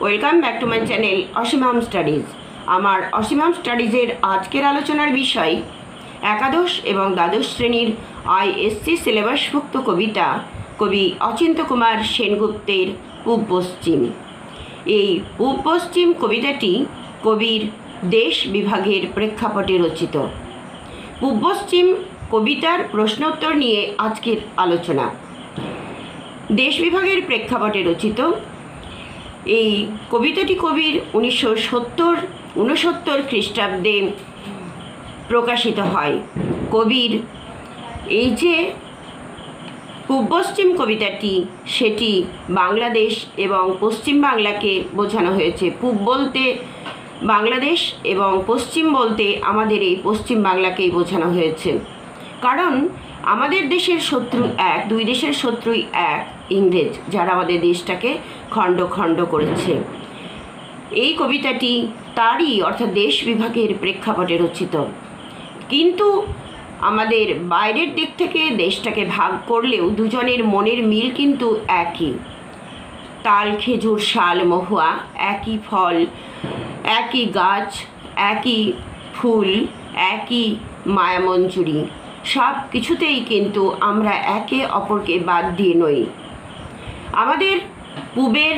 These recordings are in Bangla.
Welcome back to my channel অসীমাম স্টাডিজ। আমার অসীমাম স্টাডিজের আজকের আলোচনার বিষয় একাদশ এবং দ্বাদশ শ্রেণীর আইএসসি সিলেবাসভুক্ত কবিতা কবি অচিন্ত কুমার সেনগুপ্তের পূব পশ্চিম। এই পূব পশ্চিম কবিতাটি কবির দেশ বিভাগের প্রেক্ষাপটে রচিত। পূব পশ্চিম কবিতার প্রশ্নোত্তর নিয়ে আজকের আলোচনা। দেশ বিভাগের প্রেক্ষাপটে রচিত এই কবিতাটি কবির 1969 খ্রিস্টাব্দে প্রকাশিত হয়। কবির এই যে পূব পশ্চিম কবিতাটি, সেটি বাংলাদেশ এবং পশ্চিম বাংলাকে বোঝানো হয়েছে। পূব বলতে বাংলাদেশ এবং পশ্চিম বলতে আমাদের এই পশ্চিম বাংলাকেই বোঝানো হয়েছে। কারণ আমাদের দেশের শত্রু এক, দুই দেশের শত্রুই এক, ইংরেজ, যারা আমাদের দেশটাকে খণ্ড খণ্ড করেছে। এই কবিতাটি তারই অর্থাৎ দেশ বিভাগের প্রেক্ষাপটে রচিত। কিন্তু আমাদের বাইরের দিক থেকে দেশটাকে ভাগ করলেও দুজনের মনের মিল কিন্তু একই। তাল, খেজুর, শাল, মহুয়া, একই ফল, একই গাছ, একই ফুল, একই মায়ামঞ্জুরি, সব কিছুতেই কিন্তু আমরা একে অপরকে বাদ দিয়ে নই। আমাদের পূবের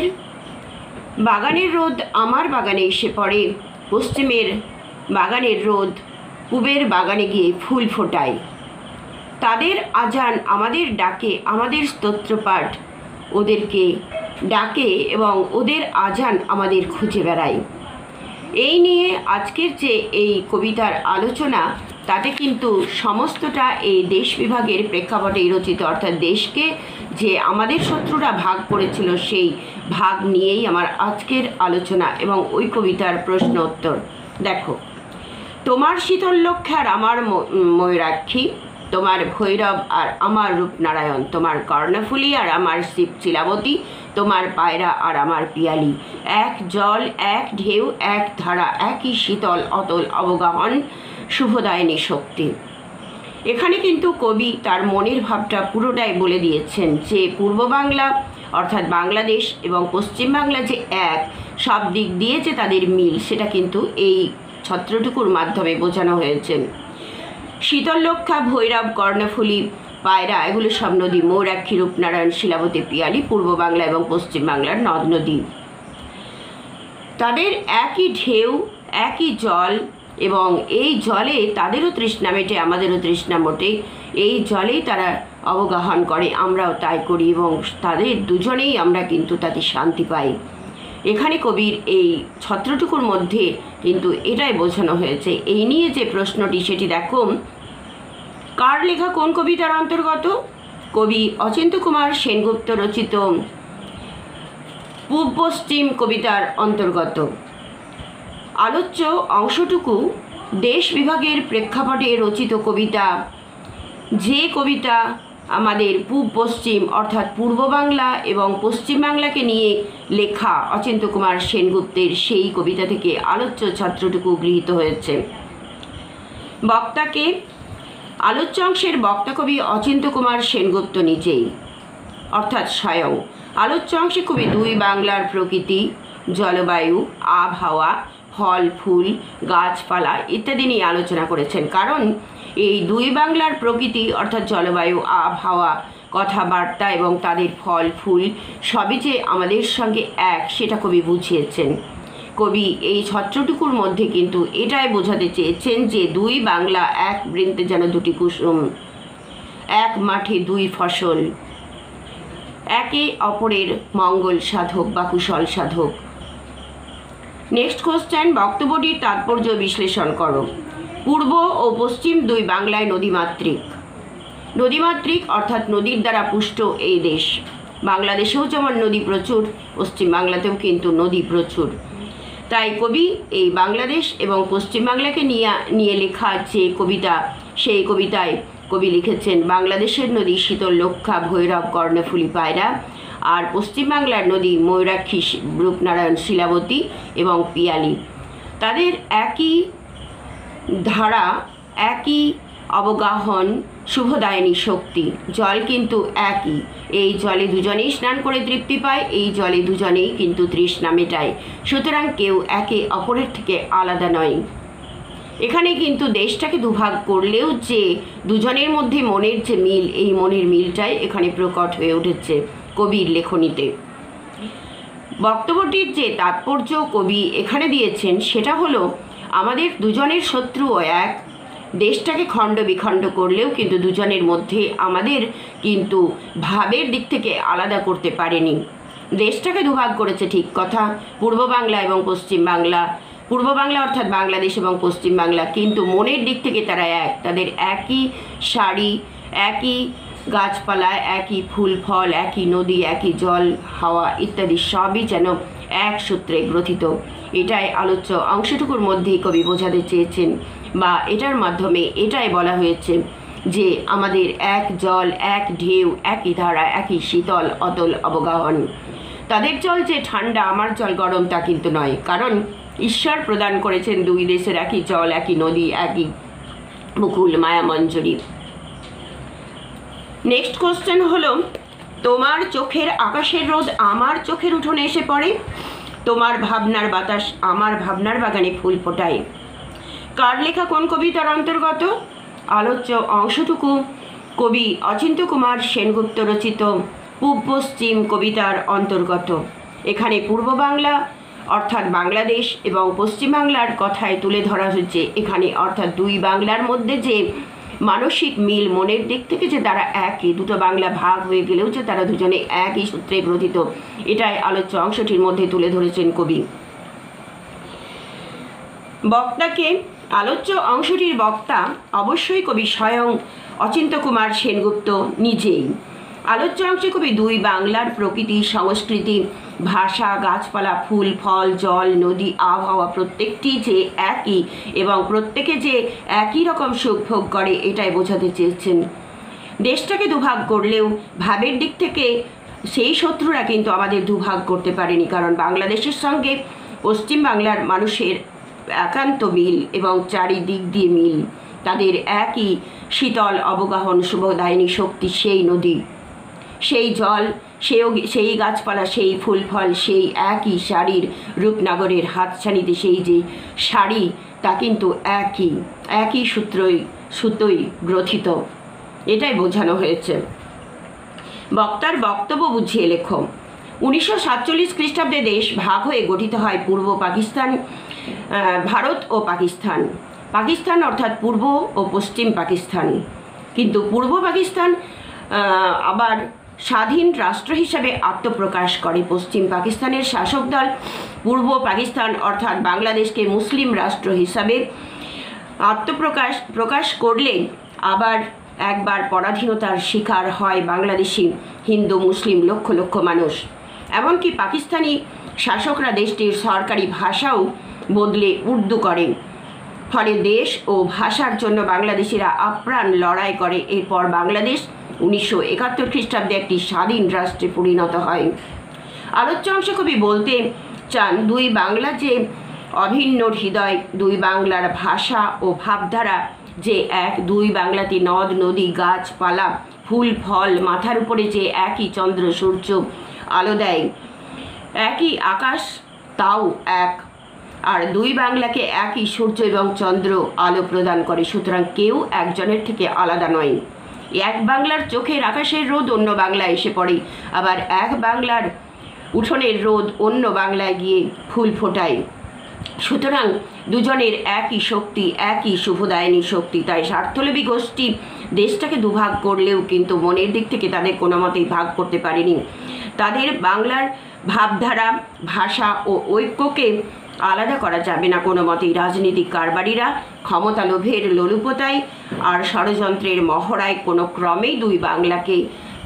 বাগানের রোদ আমার বাগানে এসে পড়ে, পশ্চিমের বাগানের রোদ পূবের বাগানে গিয়ে ফুল ফোটায়। তাদের আজান আমাদের ডাকে, আমাদের স্তোত্রপাঠ ওদেরকে ডাকে এবং ওদের আজান আমাদের খুঁজে বেড়ায়। এই নিয়ে আজকের যে এই কবিতার আলোচনা, তাতে কিন্তু সমস্তটা এই দেশ বিভাগের প্রেক্ষাপটেই রচিত। অর্থাৎ দেশকে যে আমাদের শত্রুরা ভাগ করেছিল, সেই ভাগ নিয়েই আমার আজকের আলোচনা এবং ওই কবিতার প্রশ্ন উত্তর। দেখো, তোমার শীতললক্ষ্যে আর আমার ময়ূরাক্ষী, তোমার ভৈরব আর আমার রূপনারায়ণ, তোমার কর্ণফুলী আর আমার শিব চিলাবতী, তোমার পায়রা আর আমার পিয়ালি, এক জল, এক ঢেউ, এক ধারা, একই শীতল অতল অবগাহন, শুভদায়িনী শক্তি। এখানে কিন্তু কবি তার মনের ভাবটা পুরোটাই বলে দিয়েছেন যে পূর্ব বাংলা অর্থাৎ বাংলাদেশ এবং পশ্চিম বাংলা যে এক, সব দিক দিয়ে যে তাদের মিল, সেটা কিন্তু এই ছত্রটুকুর মাধ্যমে বোঝানো হয়েছে। শীতললক্ষা, ভৈরব, কর্ণফুলী, পায়রা, এগুলো সব নদী। ময়ূরাক্ষী, রূপনারায়ণ, শিলাবতী, পিয়ালি পূর্ব বাংলা এবং পশ্চিম বাংলার নদ নদী। তাদের একই ঢেউ, একই জল, এবং এই জলে তাদেরও তৃষ্ণা মেটে, আমাদেরও তৃষ্ণা মোটে। এই জলেই তারা অবগাহন করে, আমরাও তাই করি, এবং তাদের দুজনেই আমরা কিন্তু তাতে শান্তি পাই। এখানে কবির এই ছত্রটুকুর মধ্যে কিন্তু এটাই বোঝানো হয়েছে। এই নিয়ে যে প্রশ্নটি, সেটি দেখো, কার লেখা কোন কবিতার অন্তর্গত? কবি অচিন্ত কুমার সেনগুপ্ত রচিত পূব পশ্চিম কবিতার অন্তর্গত। আলোচ্য অংশটুকু দেশ বিভাগের প্রেক্ষাপটে রচিত কবিতা। যে কবিতা আমাদের পূব পশ্চিম অর্থাৎ পূর্ব বাংলা এবং পশ্চিম বাংলাকে নিয়ে লেখা অচিন্ত কুমার সেনগুপ্তের, সেই কবিতা থেকে আলোচ্য ছাত্রটুকু গৃহীত হয়েছে। বক্তাকে, আলোচ্য অংশের বক্তা কবি অচিন্ত কুমার সেনগুপ্ত নিজেই, অর্থাৎ স্বয়ং। আলোচ্য অংশে কবি দুই বাংলার প্রকৃতি, জলবায়ু, আবহাওয়া, ফল ফুল, গাছপালা ইত্যাদি নিয়ে আলোচনা করেছেন। কারণ এই দুই বাংলার প্রকৃতি অর্থাৎ জলবায়ু, আবহাওয়া, কথাবার্তা এবং তাদের ফল ফুল সবই যে আমাদের সঙ্গে এক, সেটা কবি বুঝিয়েছেন। কবি এই ছত্রটুকুর মধ্যে কিন্তু এটাই বোঝাতে চেয়েছেন যে দুই বাংলা এক বৃন্তে যেন দুটি কুসুম, এক মাঠে দুই ফসল, একে অপরের মঙ্গল সাধক বা কুশল সাধক। নেক্সট কোশ্চেন, বক্তব্যটির তাৎপর্য বিশ্লেষণ করো। পূর্ব ও পশ্চিম দুই বাংলায় নদীমাতৃক। নদীমাতৃক অর্থাৎ নদীর দ্বারা পুষ্ট এই দেশ। বাংলাদেশেও যেমন নদী প্রচুর, পশ্চিম বাংলাতেও কিন্তু নদী প্রচুর। তাই কবি এই বাংলাদেশ এবং পশ্চিম বাংলাকে নিয়ে লেখা যে কবিতা, সেই কবিতায় কবি লিখেছেন বাংলাদেশের নদী শীতললক্ষা, ভৈরব, কর্ণফুলী, পায়রা, আর পশ্চিম বাংলার নদী ময়ূরাক্ষী, রূপনারায়ণ, শিলাবতী এবং পিয়ালি। তাদের একই ধারা, একই অবগাহন শুভদায়িনী শক্তি। জল কিন্তু একই, এই জলে দুজনেই স্নান করে তৃপ্তি পায়, এই জলে দুজনেই কিন্তু তৃষ্ণা মেটায়। সুতরাং কেউ একে অপরের থেকে আলাদা নয়। এখানে কিন্তু দেশটাকে দুভাগ করলেও যে দুজনের মধ্যে মনের যে মিল, এই মনের মিলটাই এখানে প্রকট হয়ে উঠেছে কবির লেখনীতে। বক্তব্যটির যে তাৎপর্য কবি এখানে দিয়েছেন সেটা হলো আমাদের দুজনের শত্রুও এক, দেশটাকে খণ্ড বিখণ্ড করলেও কিন্তু দুজনের মধ্যে আমাদের কিন্তু ভাবের দিক থেকে আলাদা করতে পারেনি। দেশটাকে দুভাগ করেছে ঠিক কথা, পূর্ব বাংলা এবং পশ্চিম বাংলা। পূর্ব বাংলা অর্থাৎ বাংলাদেশ এবং পশ্চিম বাংলা, কিন্তু মনের দিক থেকে তারা এক। তাদের একই শাড়ি, একই গাছপালা, একই ফুল ফল, একই নদী, একই জল হাওয়া ইত্যাদি সবই যেন এক সূত্রে গ্রথিত। এটাই আলোচ্য অংশটুকুর মধ্যেই কবি বোঝাতে চেয়েছেন, বা এটার মাধ্যমে এটাই বলা হয়েছে যে আমাদের এক জল, এক ঢেউ, একই ধারা, একই শীতল অতল অবগাহন। তাদের জল যে ঠান্ডা, আমার জল গরম তা কিন্তু নয়, কারণ ঈশ্বর প্রদান করেছেন দুই দেশের একই জল, একই নদী, একই মুকুল মায়া মঞ্জরি। নেক্সট কোশ্চেন হলো, তোমার চোখের আকাশের রোদ আমার চোখের উঠোনে এসে পড়ে, তোমার ভাবনার বাতাস আমার ভাবনার বাগানে ফুল ফোটায়। কার লেখা কোন কবিতার অন্তর্গত? আলোচ্য অংশটুকু কবি অচিন্ত্য কুমার সেনগুপ্ত রচিত পূব পশ্চিম কবিতার অন্তর্গত। এখানে পূর্ব বাংলা অর্থাৎ বাংলাদেশ এবং পশ্চিম বাংলার কথায় তুলে ধরা হচ্ছে এখানে, অর্থাৎ দুই বাংলার মধ্যে যে মানসিক মিল, মনের দিক থেকে যে তারা একই, দুটো বাংলা ভাগ হয়ে গেলেও যে তারা দুজনে একই সূত্রে গ্রথিত, এটাই আলোচ্য অংশটির মধ্যে তুলে ধরেছেন কবি। বক্তাকে, আলোচ্য অংশটির বক্তা অবশ্যই কবি স্বয়ং অচিন্ত্য কুমার সেনগুপ্ত নিজেই। আলোচ্য অংশে কবি দুই বাংলার প্রকৃতি, সংস্কৃতি, ভাষা, গাছপালা, ফুল ফল, জল, নদী, আবহাওয়া প্রত্যেকটি যে একই এবং প্রত্যেকে যে একই রকম সুখ ভোগ করে এটাই বোঝাতে চেয়েছেন। দেশটাকে দুভাগ করলেও ভাবের দিক থেকে সেই শত্রুরা কিন্তু আমাদের দুভাগ করতে পারেনি, কারণ বাংলাদেশের সঙ্গে পশ্চিম বাংলার মানুষের একান্ত মিল এবং চারিদিক দিয়ে মিল। তাদের একই শীতল অবগাহন শুভদায়িনী শক্তি, সেই নদী, সেই জল, সেই গাছপালা, সেই ফুল ফল, সেই একই শাড়ির রূপনগরের হাতছানিতে সেই যে শাড়ি, তা কিন্তু একই সুতোই গ্রথিত। এটাই বোঝানো হয়েছে। বক্তার বক্তব্য বুঝিয়ে লেখো। 1947 খ্রিস্টাব্দে দেশ ভাগ হয়ে গঠিত হয় পূর্ব পাকিস্তান, ভারত ও পাকিস্তান। পাকিস্তান অর্থাৎ পূর্ব ও পশ্চিম পাকিস্তান। কিন্তু পূর্ব পাকিস্তান আবার স্বাধীন রাষ্ট্র হিসাবে আত্মপ্রকাশ করে। পশ্চিম পাকিস্তানের শাসক দল পূর্ব পাকিস্তান অর্থাৎ বাংলাদেশকে মুসলিম রাষ্ট্র হিসাবে প্রকাশ করলে আবার একবার পরাধীনতার শিকার হয় বাংলাদেশি হিন্দু মুসলিম লক্ষ লক্ষ মানুষ। এমনকি পাকিস্তানি শাসকরা দেশটির সরকারি ভাষাও বদলে উর্দু করে। ফলে দেশ ও ভাষার জন্য বাংলাদেশিরা আপ্রাণ লড়াই করে। এরপর বাংলাদেশ 1971 খ্রিস্টাব্দে একটি স্বাধীন রাষ্ট্রে পরিণত হয়। আলোচ্য অংশ কবি বলতে চান দুই বাংলা যে অভিন্ন হৃদয়, দুই বাংলার ভাষা ও ভাবধারা যে এক, দুই বাংলাতে নদ নদী গাছপালা ফুল ফল, মাথার উপরে যে একই চন্দ্র সূর্য আলো দেয়, একই আকাশ তাও এক, আর দুই বাংলাকে একই সূর্য এবং চন্দ্র আলো প্রদান করে। সুতরাং কেউ একজনের থেকে আলাদা নয়। এক বাংলার চোখের আকাশের রোদ অন্য বাংলায় এসে পড়ে, আবার এক বাংলার উঠোনের রোদ অন্য বাংলায় গিয়ে ফুল ফোটায়। সুতরাং দুজনের একই শক্তি, একই শুভদায়িনী শক্তি। তাই স্বার্থলোভী গোষ্ঠী দেশটাকে দুভাগ করলেও কিন্তু মনের দিক থেকে তাদের কোনো মতেই ভাগ করতে পারেনি। তাদের বাংলার ভাবধারা, ভাষা ও ঐক্যকে আলাদা করা যাবে না কোনো মতেই। রাজনীতিক কারবারিরা ক্ষমতা লোভের লোলুপতায় আর ষড়যন্ত্রের মহড়ায় কোনো ক্রমেই দুই বাংলাকে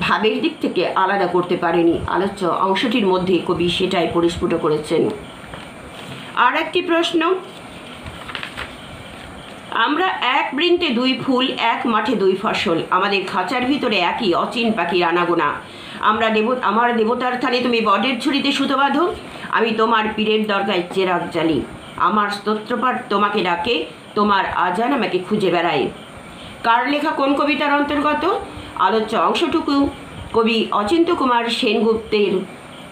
ভাবের দিক থেকে আলাদা করতে পারেনি। আলোচ্য অংশটির মধ্যে কবি সেটাই পরিস্ফুট করেছেন। আর একটি প্রশ্ন, আমরা এক বৃন্তে দুই ফুল, এক মাঠে দুই ফসল, আমাদের খাঁচার ভিতরে একই অচিন পাখির আনাগোনা। আমার দেবতার স্থানে তুমি বটের ঝুড়িতে সুতো বাঁধো, আমি তোমার পীরের দরগায় চেরাগ জ্বালি। আমার স্তোত্রপাঠ তোমাকে ডাকে, তোমার আজান আমাকে খুঁজে বেড়ায়। কার লেখা কোন কবিতার অন্তর্গত? আলোচ্য অংশটুকু কবি অচিন্ত্য কুমার সেনগুপ্তের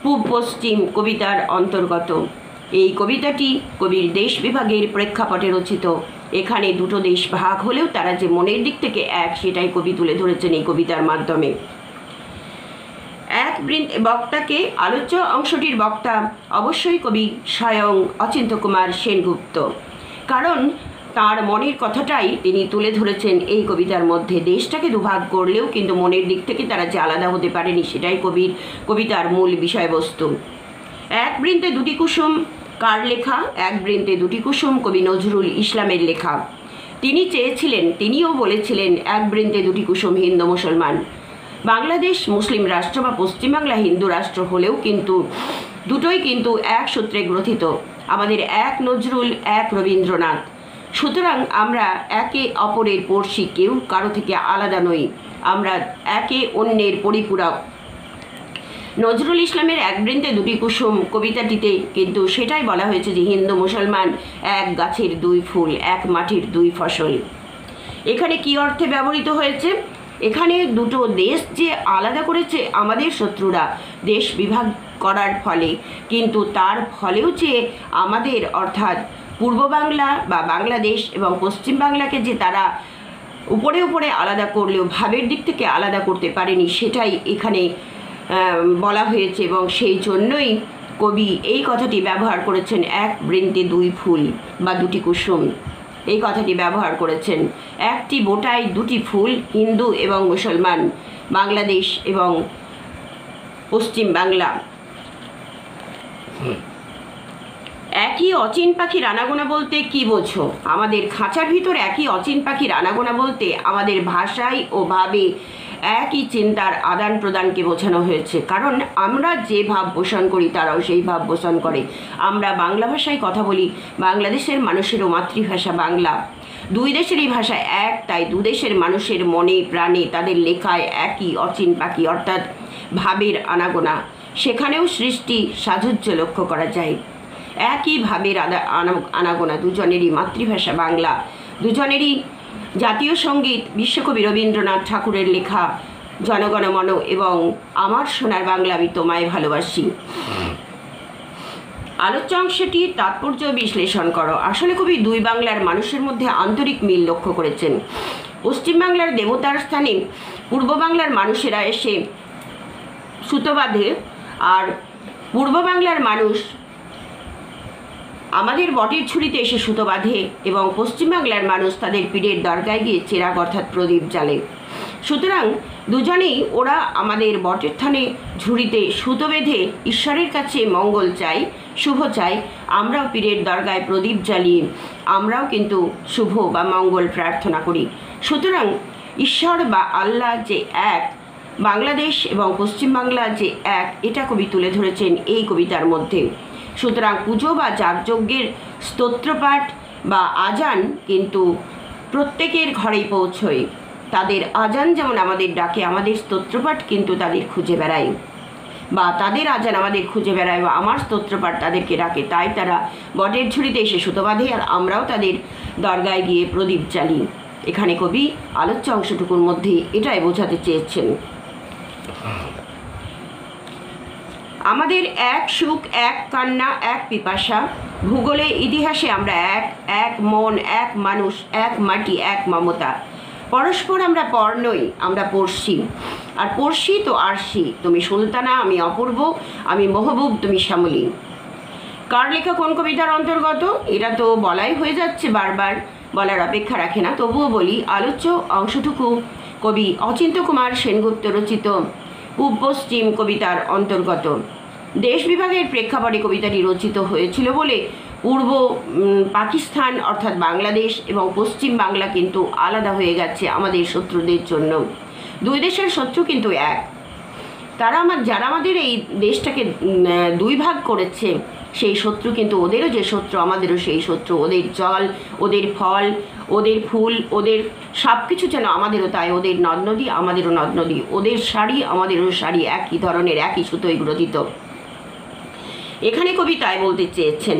পূব পশ্চিম কবিতার অন্তর্গত। এই কবিতাটি কবির দেশ বিভাগের প্রেক্ষাপটে রচিত। এখানে দুটো দেশ ভাগ হলেও তারা যে মনের দিক থেকে এক, সেটাই কবি তুলে ধরেছেন এই কবিতার মাধ্যমে। বক্তাকে, আলোচ্য অংশটির বক্তা অবশ্যই কবি স্বয়ং অচিন্ত্য কুমার সেনগুপ্ত, কারণ তার মনের কথাটাই তিনি তুলে ধরেছেন এই কবিতার মধ্যে। দেশটাকে দুভাগ করলেও কিন্তু মনের দিক থেকে তারা যে আলাদা হতে পারেনি, সেটাই কবিতার মূল বিষয়বস্তু। এক বৃন্তে দুটি কুসুম কার লেখা? এক বৃন্তে দুটি কুসুম কবি নজরুল ইসলামের লেখা। তিনি চেয়েছিলেন, তিনিও বলেছিলেন, এক বৃন্তে দুটি কুসুম হিন্দু মুসলমান। বাংলাদেশ মুসলিম রাষ্ট্র বা পশ্চিমবাংলা হিন্দু রাষ্ট্র হলেও কিন্তু দুটোই কিন্তু এক সূত্রে গ্রথিত। আমাদের এক নজরুল, এক রবীন্দ্রনাথ। সুতরাং আমরা একে অপরের পড়শি, কেউ কারো থেকে আলাদা নই, আমরা একে অন্যের পরিপূরক। নজরুল ইসলামের এক বৃন্তে দুটি কুসুম কবিতাটিতে কিন্তু সেটাই বলা হয়েছে যে হিন্দু মুসলমান এক গাছের দুই ফুল, এক মাটির দুই ফসল। এখানে কি অর্থে ব্যবহৃত হয়েছে? এখানে দুটো দেশ যে আলাদা করেছে আমাদের শত্রুরা দেশ বিভাগ করার ফলে, কিন্তু তার ফলেও যে আমাদের অর্থাৎ পূর্ব বাংলা বা বাংলাদেশ এবং পশ্চিম বাংলাকে যে তারা উপরে উপরে আলাদা করলেও ভাবের দিক থেকে আলাদা করতে পারেনি, সেটাই এখানে বলা হয়েছে। এবং সেই জন্যই কবি এই কথাটি ব্যবহার করেছেন, এক বৃন্তে দুই ফুল বা দুটি কুসুম, এই কথাটি ব্যবহার করেছেন। একটি বোটায় দুটি ফুল, হিন্দু এবং মুসলমান, বাংলাদেশ এবং পশ্চিম বাংলা। একই অচিন পাখির আনাগোনা বলতে কি বোঝো? আমাদের খাঁচার ভিতর একই অচিন পাখির আনাগোনা বলতে আমাদের ভাষায় ও ভাবে একই চিন্তার আদান প্রদানকে বোঝানো হয়েছে। কারণ আমরা যে ভাব পোষণ করি তারাও সেই ভাব পোষণ করে। আমরা বাংলা ভাষায় কথা বলি, বাংলাদেশের মানুষেরও মাতৃভাষা বাংলা। দুই দেশেরই ভাষা এক, তাই দুদেশের মানুষের মনে প্রাণে তাদের লেখায় একই অচিন পাখি অর্থাৎ ভাবের আনাগোনা। সেখানেও সৃষ্টি সাযুজ্য লক্ষ্য করা যায়। একই ভাবের আনাগোনা, দুজনেরই মাতৃভাষা বাংলা, দুজনেরই জাতীয় সঙ্গীত বিশ্বকবি রবীন্দ্রনাথ ঠাকুরের লেখা জনগণ মন এবং আমার সোনার বাংলা আমি তোমায় ভালোবাসি। আলোচ্য অংশটির তাৎপর্য বিশ্লেষণ করো। আসলে কবি দুই বাংলার মানুষের মধ্যে আন্তরিক মিল লক্ষ্য করেছেন। পশ্চিমবাংলার দেবতার স্থানে পূর্ব বাংলার মানুষেরা এসে সুতো বাঁধে, আর পূর্ব বাংলার মানুষ আমাদের বটের ছুরিতে এসে সুতো বাঁধে এবং পশ্চিমবাংলার মানুষ তাদের পীরের দরগায় গিয়ে চেরাগ অর্থাৎ প্রদীপ জ্বালে। সুতরাং দুজনেই ওরা আমাদের বটের থানে ঝুড়িতে সুতো বেঁধে ঈশ্বরের কাছে মঙ্গল চাই, শুভ চাই। আমরাও পীরের দরগায় প্রদীপ জ্বালিয়ে আমরাও কিন্তু শুভ বা মঙ্গল প্রার্থনা করি। সুতরাং ঈশ্বর বা আল্লাহ যে এক, বাংলাদেশ এবং পশ্চিমবাংলা যে এক, এটা কবি তুলে ধরেছেন এই কবিতার মধ্যে। সুতরাং পুজো বা যাগযজ্ঞের স্তোত্রপাঠ বা আজান কিন্তু প্রত্যেকের ঘরেই পৌঁছয়। তাদের আজান যেমন আমাদের ডাকে, আমাদের স্তোত্রপাঠ কিন্তু তাদের খুঁজে বেড়ায়, বা তাদের আজান আমাদের খুঁজে বেড়ায়, বা আমার স্তোত্রপাঠ তাদেরকে ডাকে। তাই তারা বটের ঝুড়িতে এসে সুতো বাঁধে, আর আমরাও তাদের দরগায় গিয়ে প্রদীপ জ্বালি। এখানে কবি আলোচ্য অংশটুকুর মধ্যে এটাই বোঝাতে চেয়েছেন। আমাদের এক সুখ, এক কান্না, এক পিপাসা। ভূগোলে ইতিহাসে আমরা এক, এক মন, এক মানুষ, এক মাটি, এক মমতা। পরস্পর আমরা পর নই, আমরা পড়শি। আর পড়শি তো আরশি। তুমি সুলতানা, আমি অপূর্ব, আমি মহবুব, তুমি শ্যামলী। কার লেখা কোন কবিতার অন্তর্গত? এটা তো বলাই হয়ে যাচ্ছে, বারবার বলার অপেক্ষা রাখে না, তবুও বলি। আলোচ্য অংশটুকু কবি অচিন্ত্য কুমার সেনগুপ্ত রচিত পূব পশ্চিম কবিতার অন্তর্গত। দেশ বিভাগের প্রেক্ষাপটে কবিতাটি রচিত হয়েছিল বলে পূর্ব পাকিস্তান অর্থাৎ বাংলাদেশ এবং পশ্চিম বাংলা কিন্তু আলাদা হয়ে গেছে আমাদের শত্রুদের জন্য। দুই দেশের শত্রু কিন্তু এক। যারা আমাদের এই দেশটাকে দুই ভাগ করেছে, সেই শত্রু কিন্তু ওদেরও যে শত্রু, আমাদেরও সেই শত্রু। ওদের জল, ওদের ফল, ওদের ফুল, ওদের সব কিছু যেন আমাদেরও তাই। ওদের নদ নদী, আমাদেরও নদ নদী। ওদের শাড়ি, আমাদেরও শাড়ি, একই ধরনের, একই সুতোয় গ্রথিত। এখানে কবি তাই বলতে চেয়েছেন।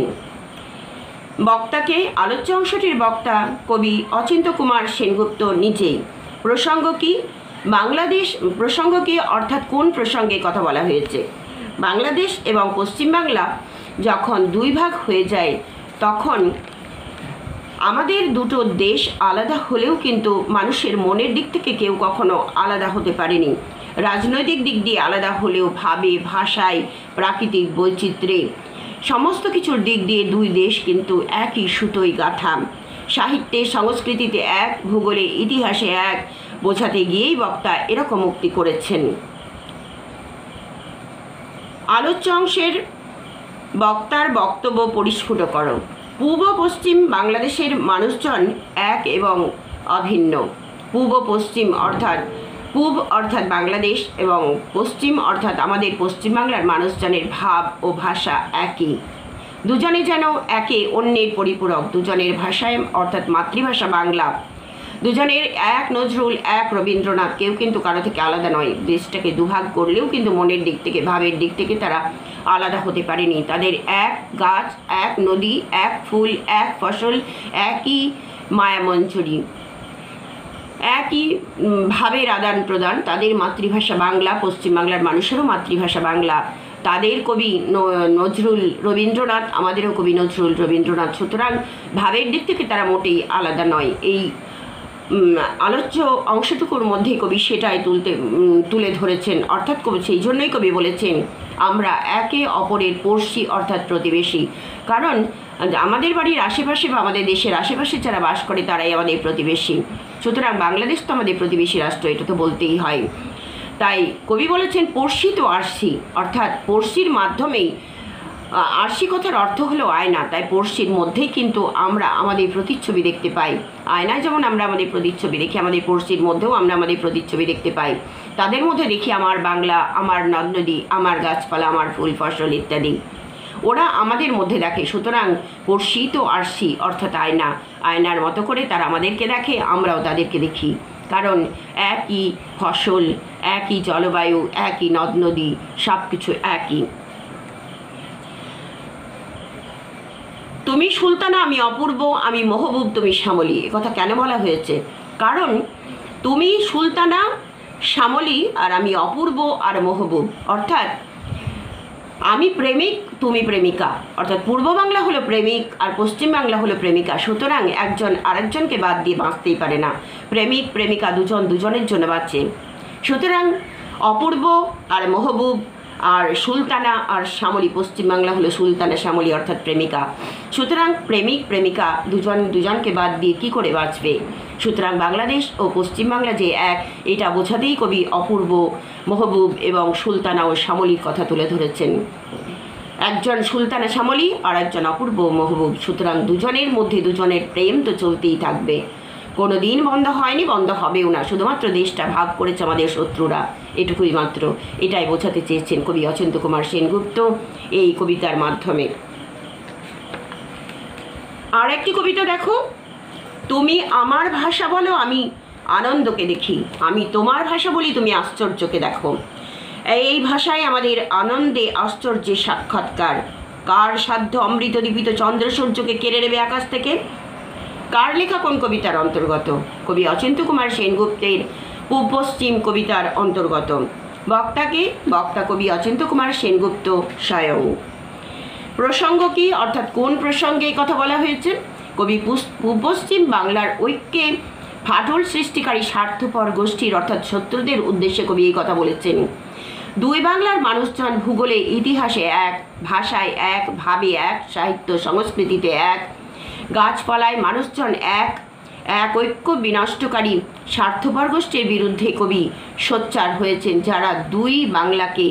বক্তাকে আলোচ্য অংশটির বক্তা কবি অচিন্ত্য কুমার সেনগুপ্ত নিজেই। প্রসঙ্গ কি? বাংলাদেশ প্রসঙ্গ কি অর্থাৎ কোন প্রসঙ্গে কথা বলা হয়েছে? বাংলাদেশ এবং পশ্চিমবাংলা যখন দুই ভাগ হয়ে যায় তখন আমাদের দুটো দেশ আলাদা হলেও কিন্তু মানুষের মনের দিক থেকে কেউ কখনো আলাদা হতে পারেনি। রাজনৈতিক দিক দিয়ে আলাদা হলেও ভাবে, ভাষায়, প্রাকৃতিক বৈচিত্র্যে, সমস্ত কিছুর দিক দিয়ে দুই দেশ কিন্তু একই সুতোয় গাঁথা। সাহিত্যে, সংস্কৃতিতে এক, ভূগোলে, ইতিহাসে এক বোঝাতে গিয়েই বক্তা এরকম উক্তি করেছেন। আলোচ্য অংশের বক্তার বক্তব্য পরিস্ফুট করো। পূর্ব পশ্চিম বাংলাদেশের মানুষজন এক এবং অভিন্ন। পূর্ব পশ্চিম অর্থাৎ পূর্ব অর্থাৎ বাংলাদেশ এবং পশ্চিম অর্থাৎ আমাদের পশ্চিমবাংলার মানুষজনের ভাব ও ভাষা একই। দুজনে যেন একে অন্যের পরিপূরক। দুজনের ভাষায় অর্থাৎ মাতৃভাষা বাংলা। দুজনের এক নজরুল, এক রবীন্দ্রনাথ। কেউ কিন্তু কারো থেকে আলাদা নয়। দেশটাকে দুভাগ করলেও কিন্তু মনের দিক থেকে, ভাবের দিক থেকে তারা আলাদা হতে পারেনি। তাদের এক গাছ, এক নদী, এক ফুল, এক ফসল, একই মায়ামঞ্জরি, একই ভাবের আদান প্রদান। তাদের মাতৃভাষা বাংলা, পশ্চিমবাংলার মানুষেরও মাতৃভাষা বাংলা। তাদের কবি নজরুল রবীন্দ্রনাথ, আমাদেরও কবি নজরুল রবীন্দ্রনাথ। সুতরাং ভাবের দিক থেকে তারা মোটেই আলাদা নয়। এই আলোচ্য অংশটুকুর মধ্যে কবি সেটাই তুলে ধরেছেন। অর্থাৎ কবি সেই জন্যই কবি বলেছেন আমরা একে অপরের পড়শি অর্থাৎ প্রতিবেশী। কারণ আমাদের বাড়ির আশেপাশে বা আমাদের দেশের আশেপাশে যারা বাস করে তারাই আমাদের প্রতিবেশী। সুতরাং বাংলাদেশ তো আমাদের প্রতিবেশী রাষ্ট্র, এটা তো বলতেই হয়। তাই কবি বলেছেন পড়শি তো আরশি, অর্থাৎ পড়শির মাধ্যমেই, আরশি কথার অর্থ হলো আয়না। তাই পড়শির মধ্যেই কিন্তু আমরা আমাদের প্রতিচ্ছবি দেখতে পাই। আয়নায় যেমন আমরা আমাদের প্রতিচ্ছবি দেখি, আমাদের পড়শির মধ্যেও আমরা আমাদের প্রতিচ্ছবি দেখতে পাই। তাদের মধ্যে দেখি আমার বাংলা, আমার নদ নদী, আমার গাছপালা, আমার ফুল ফসল ইত্যাদি। ওরা আমাদের মধ্যে দেখে। সুতরাং পড়শি তো আরশি অর্থাৎ আয়না। আয়নার মতো করে তারা আমাদেরকে দেখে, আমরাও তাদেরকে দেখি। কারণ একই ফসল, একই জলবায়ু, একই নদ নদী, সব কিছু একই। তুমি সুলতানা, আমি অপূর্ব, আমি মহবুব, তুমি শ্যামলী। কথা কেন বলা হয়েছে? কারণ তুমি সুলতানা, শ্যামলী, আর আমি অপূর্ব আর মহবুব। অর্থাৎ আমি প্রেমিক, তুমি প্রেমিকা। অর্থাৎ পূর্ব বাংলা হলো প্রেমিক আর পশ্চিম বাংলা হলো প্রেমিকা। সুতরাং একজন আরেকজনকে বাদ দিয়ে বাঁচতেই পারে না। প্রেমিক প্রেমিকা দুজন দুজনের জন্য বাঁচে। সুতরাং অপূর্ব আর মহবুব আর সুলতানা আর শ্যামলী, পশ্চিমবাংলা হলো সুলতানা শ্যামলী অর্থাৎ প্রেমিকা। সুতরাং প্রেমিক প্রেমিকা দুজন দুজনকে বাদ দিয়ে কি করে বাঁচবে? সুতরাং বাংলাদেশ ও পশ্চিমবাংলা যে এক, এটা বোঝাতেই কবি অপূর্ব, মহবুব এবং সুলতানা ও শ্যামলীর কথা তুলে ধরেছেন। একজন সুলতানা শ্যামলী আর একজন অপূর্ব মহবুব। সুতরাং দুজনের মধ্যে দুজনের প্রেম তো চলতেই থাকবে, কোনো দিন বন্ধ হয়নি, বন্ধ হবেও না। শুধুমাত্র দেশটা ভাগ করেছে আমাদের শত্রুরা, এটুকুই মাত্র। এটাই বোঝাতে চেয়েছেন কবি অচিন্ত্য কুমার সেনগুপ্ত এই কবিতার মাধ্যমে। আর একটি কবিতা দেখো, তুমি আমার ভাষা বলো, আমি আনন্দকে দেখি, আমি তোমার ভাষা বলি, তুমি আশ্চর্যকে দেখো। এই ভাষায় আমাদের আনন্দে আশ্চর্যের সাক্ষাৎকার। কার সাধ্য অমৃত দীপিত চন্দ্র সূর্যকে কেড়ে নেবে আকাশ থেকে? কার লেখা কোন কবিতার অন্তর্গত? কবি অচিন্ত্য কুমার সেনগুপ্তের পূব পশ্চিম কবিতার অন্তর্গত। বক্তাকে? বক্তা কবি অচিন্ত্য কুমার সেনগুপ্ত স্বয়ং। প্রসঙ্গ কি অর্থাৎ কোন প্রসঙ্গে কথা বলা হয়েছে? কবি পূব পশ্চিম বাংলার ঐক্যে ফাটল সৃষ্টিকারী স্বার্থপর গোষ্ঠীর অর্থাৎ শত্রুদের উদ্দেশ্যে কবি এই কথা বলেছেন। দুই বাংলার মানুষজন ভূগোলে, ইতিহাসে এক, ভাষায় এক, ভাবে এক, সাহিত্য সংস্কৃতিতে এক, গাছপালায় মানুষজন এক। এক ঐক্য বিনষ্টকারী স্বার্থপর গোষ্ঠীর বিরুদ্ধে কবি সোচ্চার হয়েছেন, যারা দুই বাংলাকে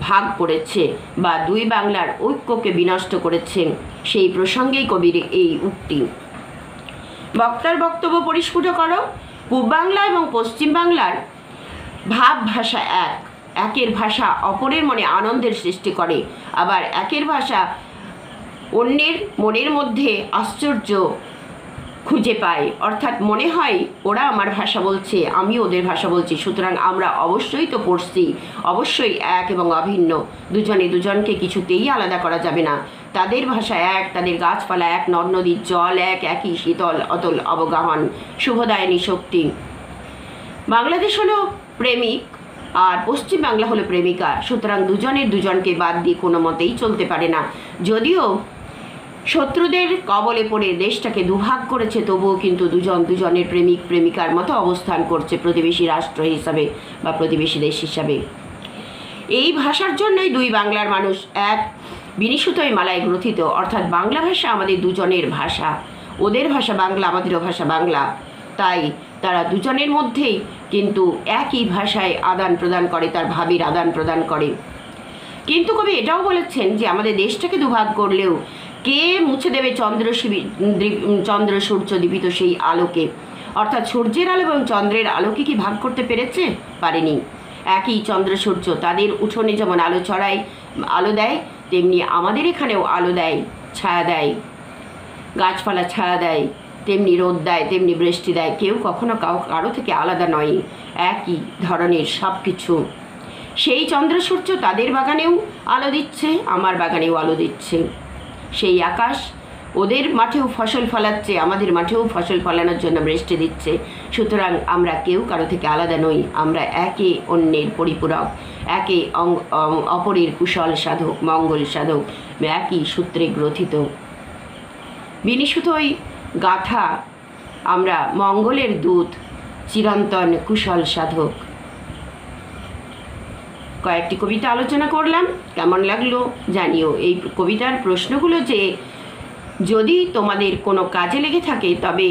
ভাগ করেছে বা দুই বাংলার ঐক্যকে বিনষ্ট করেছেন। সেই প্রসঙ্গেই কবির এই উক্তি। বক্তার বক্তব্য পরিস্ফুট করো। পূর্ব বাংলা এবং পশ্চিম বাংলার ভাব ভাষা এক। একের ভাষা অপরের মনে আনন্দের সৃষ্টি করে, আবার একের ভাষা অন্যের মনের মধ্যে আশ্চর্য খুঁজে পায়। অর্থাৎ মনে হয় ওরা আমার ভাষা বলছে, আমি ওদের ভাষা বলছি। সুতরাং আমরা অবশ্যই তো পড়ছি, অবশ্যই এক এবং অভিন্ন। দুজনে দুজনকে কিছুতেই আলাদা করা যাবে না। তাদের ভাষা এক, তাদের গাছপালা এক, নদ নদীর জল এক, একই শীতল অতল অবগাহন, শুভদায়িনী শক্তি। বাংলাদেশ হলো প্রেমিক আর পশ্চিম বাংলা হলো প্রেমিকা, সুতরাং দুজনকে বাদ দিয়ে কোনো মতেই চলতে পারে না। যদিও শত্রুদের কবলে পড়ে দেশটাকে দুভাগ করেছে, তবুও কিন্তু দুজনের প্রেমিক প্রেমিকার মতো অবস্থান করছে প্রতিবেশী রাষ্ট্র হিসাবে বা প্রতিবেশী দেশ হিসাবে। এই ভাষার জন্যই দুই বাংলার মানুষ এক বিনিশুতই মালায় গ্রথিত, অর্থাৎ বাংলা ভাষা আমাদের দুজনের ভাষা, ওদের ভাষা বাংলা, আমাদেরও ভাষা বাংলা। তাই তারা দুজনের মধ্যেই কিন্তু একই ভাষায় আদান প্রদান করে, তার ভাবের আদান প্রদান করে। কিন্তু কবি এটাও বলেছেন যে আমাদের দেশটাকে দুভাগ করলেও কে মুছে দেবে চন্দ্র সূর্য দীপিত সেই আলোকে, অর্থাৎ সূর্যের আলো এবং চন্দ্রের আলোকে কি ভাগ করতে পেরেছে? পারেনি। একই চন্দ্র সূর্য, তাদের উঠোনে যেমন আলো ছড়ায়, আলো দেয়, তেমনি আমাদের এখানেও আলো দেয়, ছায়া দেয়, গাছপালা ছায়া দেয়, তেমনি রোদ দেয়, তেমনি বৃষ্টি দেয়। কেউ কখনো কারো থেকে আলাদা নয়, একই ধরনের সব কিছু। সেই চন্দ্র সূর্য তাদের বাগানেও আলো দিচ্ছে, আমার বাগানেও আলো দিচ্ছে। সেই আকাশ ওদের মাঠেও ফসল ফলাচ্ছে, আমাদের মাঠেও ফসল ফলানোর জন্য বৃষ্টি দিচ্ছে। সুতরাং আমরা কেউ কারো থেকে আলাদা নই, আমরা একে অন্যের পরিপূরক, একে অপরের কুশল সাধক, মঙ্গল সাধক, একই সূত্রে গ্রথিত। বিনিশুতই গাথা আমরা মঙ্গলের দূত, চিরন্তন কুশল সাধক। কয়েকটি কবিতা আলোচনা করলাম, কেমন লাগলো জানিও। এই কবিতার প্রশ্নগুলো যে যদি তোমাদের কোনো কাজে লেগে থাকে তবে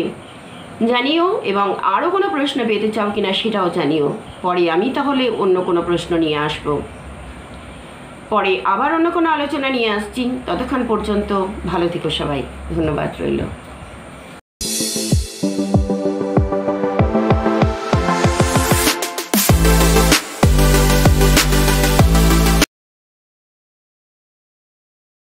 জানিও, এবং আরও কোনো প্রশ্ন পেতে চাও কিনা সেটাও জানিও। পরে আমি তাহলে অন্য কোনো প্রশ্ন নিয়ে আসব, পরে আবার অন্য কোনো আলোচনা নিয়ে আসছি। ততক্ষণ পর্যন্ত ভালো থেকো সবাই, ধন্যবাদ রইল।